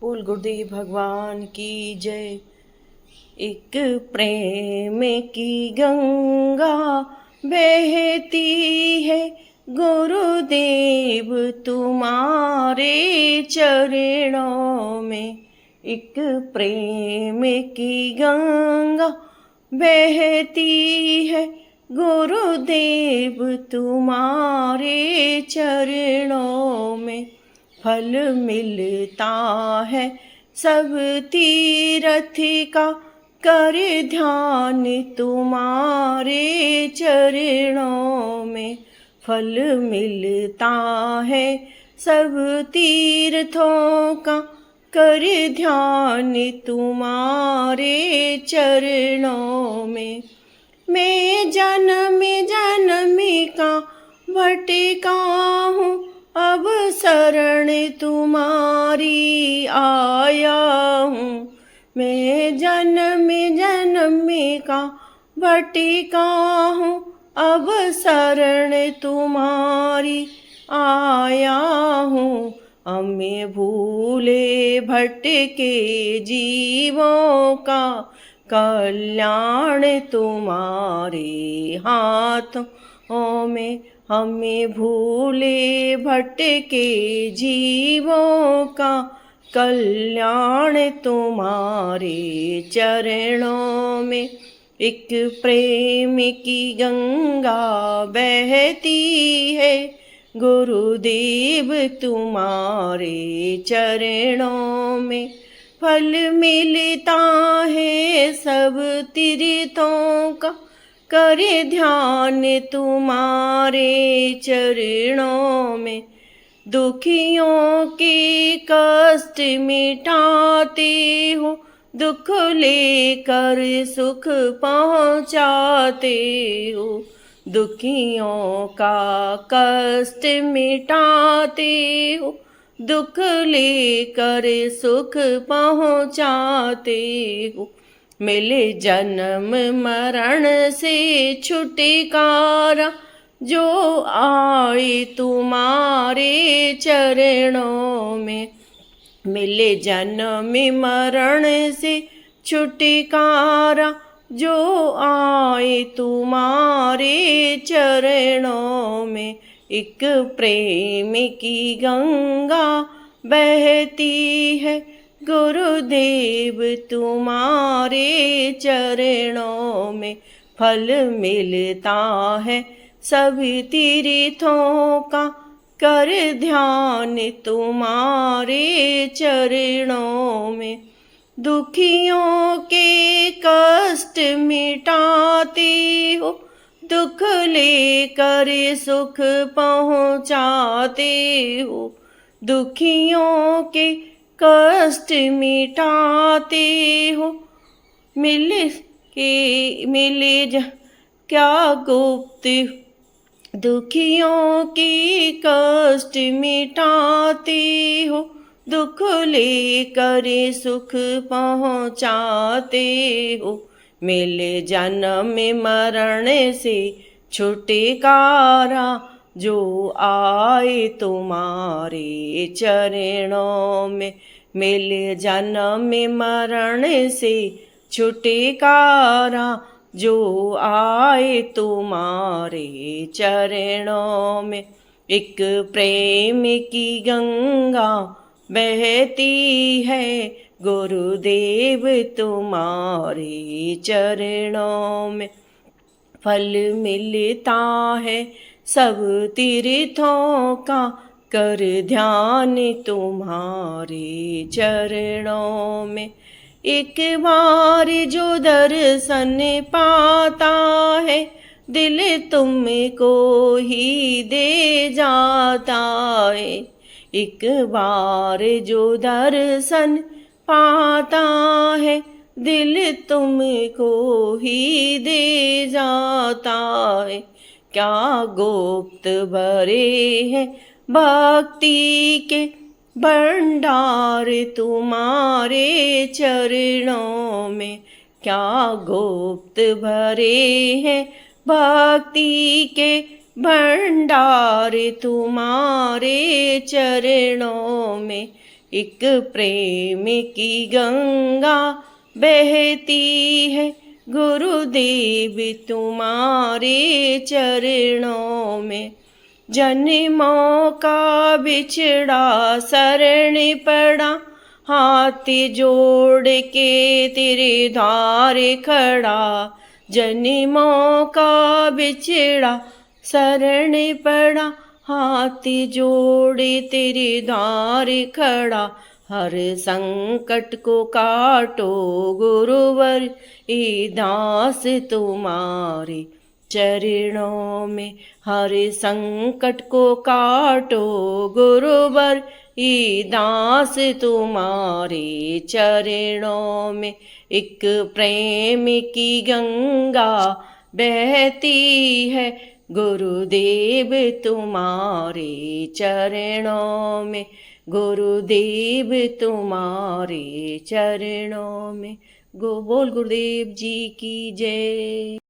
बोल गुरुदेव भगवान की जय। एक प्रेम की गंगा बहती है गुरुदेव तुम्हारे चरणों में। एक प्रेम की गंगा बहती है गुरुदेव तुम्हारे चरणों में। फल मिलता है सब तीर्थ का, कर ध्यान तुम्हारे चरणों में। फल मिलता है सब तीर्थों का, कर ध्यान तुम्हारे चरणों में। मैं जन्म जन्म का भटका हूँ, अब शरण तुम्हारी आया हूँ। मैं जन्म जन्म का भटका हूँ, अब शरण तुम्हारी आया हूँ। हमें भूले भटके जीवों का, कल्याण तुम्हारे हाथों में। हमें भूले भटके जीवों का, कल्याण तुम्हारे चरणों में। एक प्रेम की गंगा बहती है गुरुदेव तुम्हारे चरणों में। फल मिलता है सब तीर्थों का, करे ध्यान तुम्हारे चरणों में। दुखियों के कष्ट मिटाते हो, दुख लेकर सुख पहुँचाते हो। दुखियों का कष्ट मिटाते हो, दुख लेकर सुख पहुँचाते हो। मिले जन्म मरण से छुटकारा, जो आए तुम्हारे चरणों में। मिले जन्म मरण से छुटकारा, जो आए तुम्हारे चरणों में। एक प्रेम की गंगा बहती है गुरुदेव तुम्हारे चरणों में। फल मिलता है सभी तीर्थों का, कर ध्यान तुम्हारे चरणों में। दुखियों के कष्ट मिटाते हो, दुख लेकर सुख पहुँचाते हो। दुखियों के कष्ट मिटाते हो, मिले क्या गुप्त। दुखियों की कष्ट मिटाते हो, दुख लेकर सुख पहुँचाते हो। मिले जन्म मरण से छुटकारा, जो आए तुम्हारे चरणों में। मिले जन्म मरण से छुटकारा, जो आए तुम्हारे चरणों में। एक प्रेम की गंगा बहती है गुरुदेव तुम्हारे चरणों में। फल मिलता है सब तीर्थों का, कर ध्यान तुम्हारे चरणों में। एक बार जो दर्शन पाता है, दिल तुमको ही दे जाता है। एक बार जो दर्शन पाता है, दिल तुमको ही दे जाता है। क्या गुप्त भरे हैं भक्ति के भंडार तुम्हारे चरणों में। क्या गुप्त भरे हैं भक्ति के भंडार तुम्हारे चरणों में। एक प्रेम की गंगा बहती है, गुरुदेव तुम्हारे चरणों में। जन्मों का बिछड़ा शरण पड़ा, हाथ जोड़ के तेरे द्वार खड़ा। जन्मों का बिछड़ा शरण पड़ा, हाथ जोड़े तेरे द्वार खड़ा। हर संकट को काटो गुरुवर, ये दास तुम्हारे चरणों में। हर संकट को काटो गुरुवर, ये दास तुम्हारे चरणों में। एक प्रेम की गंगा बहती है, गुरुदेव तुम्हारे चरणों में। गुरुदेव तुम्हारे चरणों में। बोल गुरुदेव जी की जय।